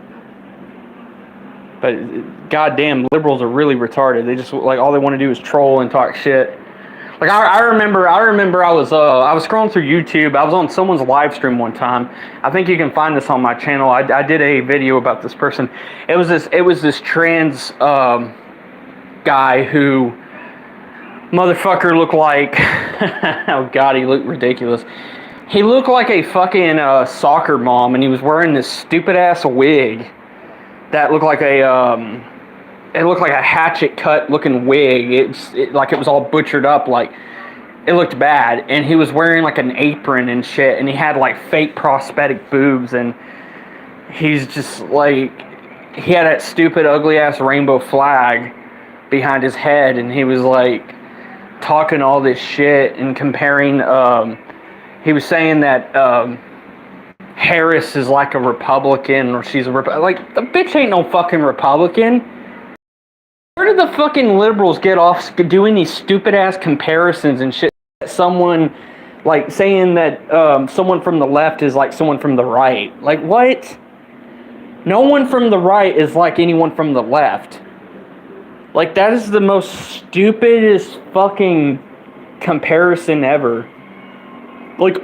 But goddamn, liberals are really retarded. They just, like, all they want to do is troll and talk shit. Like, I remember I was scrolling through YouTube. I was on someone's live stream one time. I think you can find this on my channel. I did a video about this person. It was this trans guy who, motherfucker, looked like oh god, he looked ridiculous. He looked like a fucking soccer mom, and he was wearing this stupid ass wig that looked like a it looked like a hatchet cut looking wig. It like it was all butchered up, like it looked bad. And he was wearing like an apron and shit, and he had like fake prosthetic boobs, and he's just like, he had that stupid ugly ass rainbow flag behind his head, and he was like talking all this shit and comparing. He was saying that Harris is like a Republican, or she's a like, the bitch ain't no fucking Republican. Where did the fucking liberals get off doing these stupid ass comparisons and shit? Someone like saying that someone from the left is like someone from the right. Like, what? No one from the right is like anyone from the left. Like, that is the most stupidest fucking comparison ever. Like,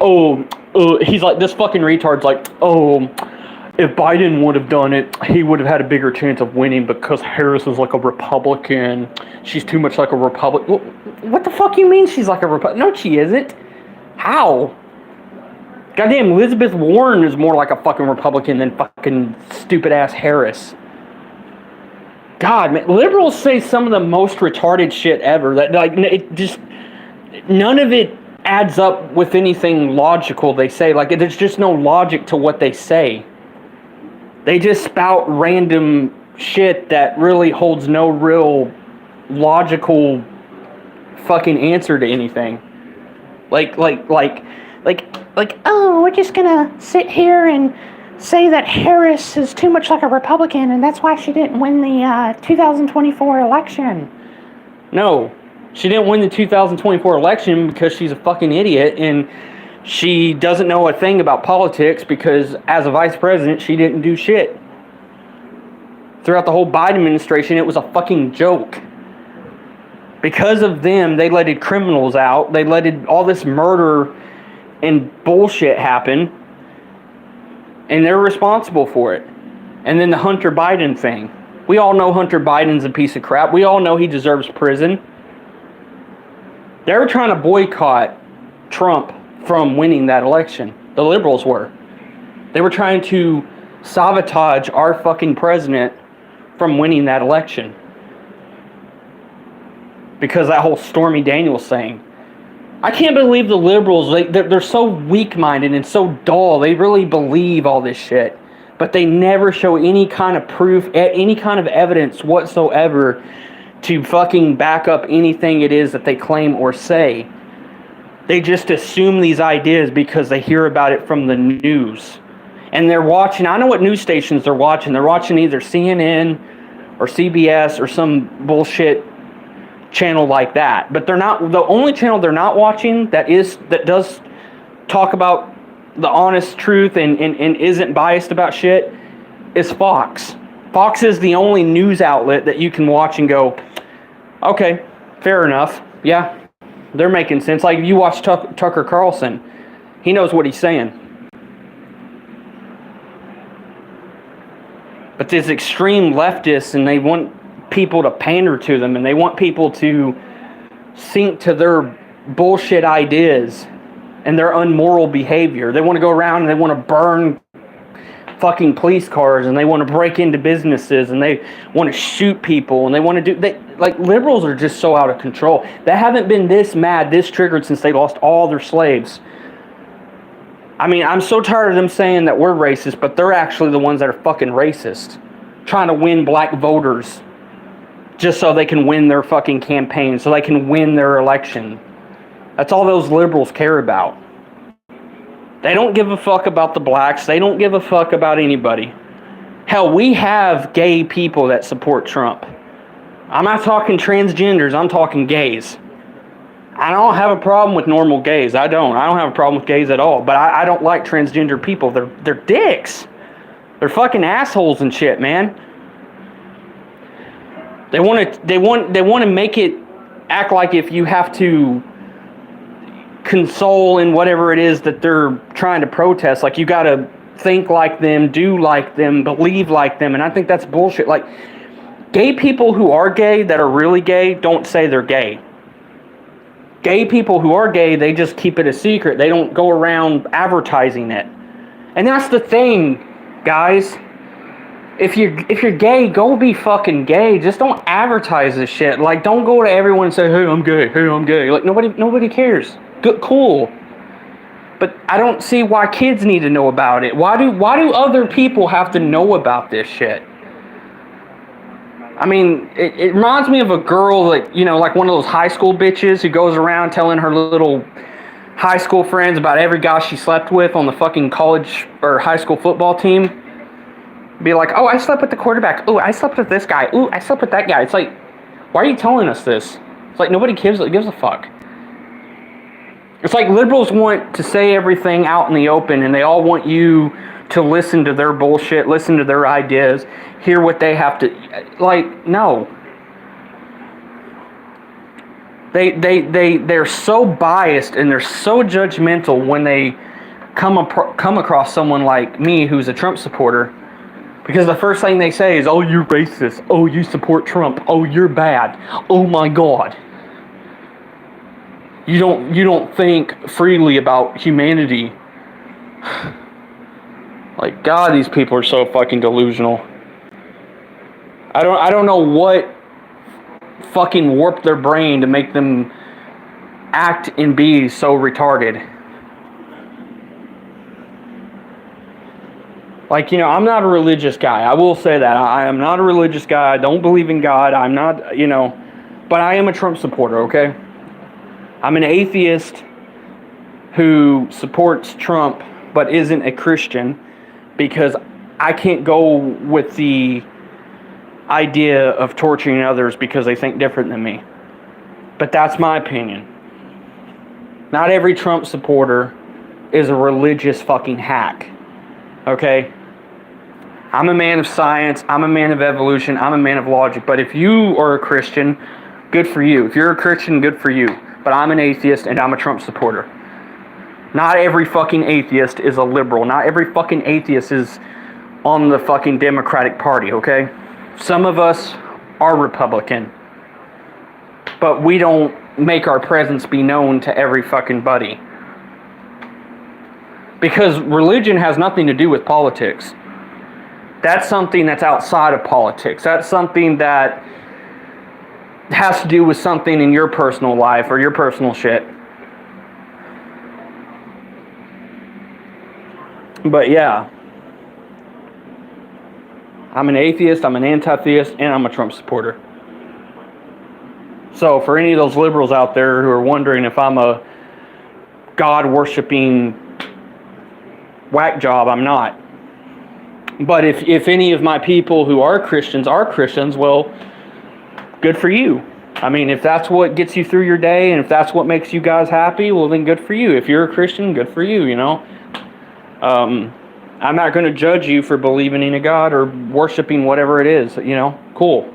he's like, this fucking retard's like, if Biden would have done it, he would have had a bigger chance of winning because Harris is like a Republican. She's too much like a Republican. What the fuck you mean she's like a Republican? No, she isn't. How? Goddamn, Elizabeth Warren is more like a fucking Republican than fucking stupid ass Harris. God, man, liberals say some of the most retarded shit ever. That, like, it just, none of it adds up with anything logical they say. Like, there's just no logic to what they say. They just spout random shit that really holds no real logical fucking answer to anything. Like, oh, we're just gonna sit here and say that Harris is too much like a Republican and that's why she didn't win the 2024 election. No, she didn't win the 2024 election because she's a fucking idiot and she doesn't know a thing about politics because as a vice president, she didn't do shit. Throughout the whole Biden administration, it was a fucking joke. Because of them, they letted criminals out. They letted all this murder and bullshit happen. And they're responsible for it. And then the Hunter Biden thing. We all know Hunter Biden's a piece of crap. We all know he deserves prison. They were trying to boycott Trump from winning that election. The liberals were. They were trying to sabotage our fucking president from winning that election. Because that whole Stormy Daniels thing. I can't believe the liberals, they're so weak-minded and so dull. They really believe all this shit. But they never show any kind of proof, any kind of evidence whatsoever to fucking back up anything it is that they claim or say. They just assume these ideas because they hear about it from the news. And they're watching, I know what news stations they're watching. They're watching either CNN or CBS or some bullshit channel like that. But they're not, the only channel they're not watching that does talk about the honest truth and isn't biased about shit is Fox. Fox is the only news outlet that you can watch and go, okay, fair enough. Yeah. They're making sense. Like, you watch Tucker Carlson. He knows what he's saying. But these extreme leftists, and they want people to pander to them, and they want people to sink to their bullshit ideas and their unmoral behavior. They want to go around and they want to burn fucking police cars, and they want to break into businesses, and they want to shoot people, and they want to do... Like, liberals are just so out of control. They haven't been this mad, this triggered since they lost all their slaves. I mean, I'm so tired of them saying that we're racist, but they're actually the ones that are fucking racist. Trying to win black voters just so they can win their fucking campaign, so they can win their election. That's all those liberals care about. They don't give a fuck about the blacks. They don't give a fuck about anybody. Hell, we have gay people that support Trump. I'm not talking transgenders, I'm talking gays. I don't have a problem with normal gays. I don't have a problem with gays at all. But I don't like transgender people. They're dicks. They're fucking assholes and shit, man. They want to make it act like if you have to console in whatever it is that they're trying to protest, like you gotta think like them, do like them, believe like them, and I think that's bullshit. Like, gay people who are gay, that are really gay, don't say they're gay. Gay people who are gay, they just keep it a secret. They don't go around advertising it. And that's the thing, guys. If you're gay, go be fucking gay. Just don't advertise this shit. Like, don't go to everyone and say, "Hey, I'm gay. Hey, I'm gay." Like, nobody cares. Good, cool. But I don't see why kids need to know about it. Why do other people have to know about this shit? I mean, it reminds me of a girl that, like one of those high school bitches who goes around telling her little high school friends about every guy she slept with on the fucking college or high school football team. Be like, "Oh, I slept with the quarterback. Oh, I slept with this guy. Ooh, I slept with that guy." It's like, why are you telling us this? It's like nobody gives a fuck. It's like liberals want to say everything out in the open, and they all want you to listen to their bullshit, listen to their ideas, hear what they have to... Like, no. They're so biased and they're so judgmental when they come across someone like me who's a Trump supporter, because the first thing they say is, "Oh, you're racist. Oh, you support Trump. Oh, you're bad. Oh my God. You don't think freely about humanity." Like, God, these people are so fucking delusional. I don't know what fucking warped their brain to make them act and be so retarded. Like, I'm not a religious guy. I will say that. I am not a religious guy. I don't believe in God. I'm not, but I am a Trump supporter, okay? I'm an atheist who supports Trump but isn't a Christian, because I can't go with the idea of torturing others because they think different than me. But that's my opinion. Not every Trump supporter is a religious fucking hack. Okay? I'm a man of science. I'm a man of evolution. I'm a man of logic. But if you are a Christian, good for you. If you're a Christian, good for you. But I'm an atheist and I'm a Trump supporter. Not every fucking atheist is a liberal. Not every fucking atheist is on the fucking Democratic Party, okay? Some of us are Republican. But we don't make our presence be known to every fucking buddy. Because religion has nothing to do with politics. That's something that's outside of politics. That's something that has to do with something in your personal life or your personal shit. But yeah, I'm an atheist, I'm an anti-theist, and I'm a Trump supporter. So for any of those liberals out there who are wondering if I'm a God-worshipping whack job, I'm not. But if any of my people who are Christians, well, good for you. I mean, if that's what gets you through your day, and if that's what makes you guys happy, well, then good for you. If you're a Christian, good for you, I'm not going to judge you for believing in a God or worshiping whatever it is, cool.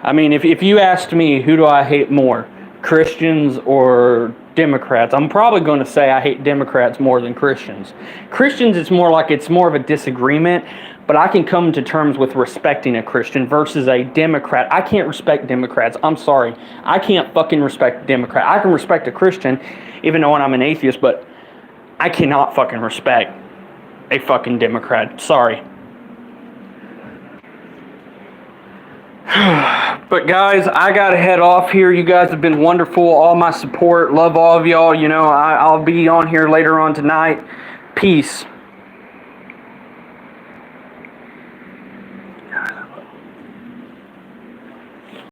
I mean, if you asked me, who do I hate more, Christians or Democrats, I'm probably going to say I hate Democrats more than Christians. Christians, it's more of a disagreement, but I can come to terms with respecting a Christian versus a Democrat. I can't respect Democrats. I'm sorry. I can't fucking respect a Democrat. I can respect a Christian, even though I'm an atheist, but I cannot fucking respect a fucking Democrat. Sorry. But guys, I gotta head off here. You guys have been wonderful. All my support. Love all of y'all. You know, I'll be on here later on tonight. Peace.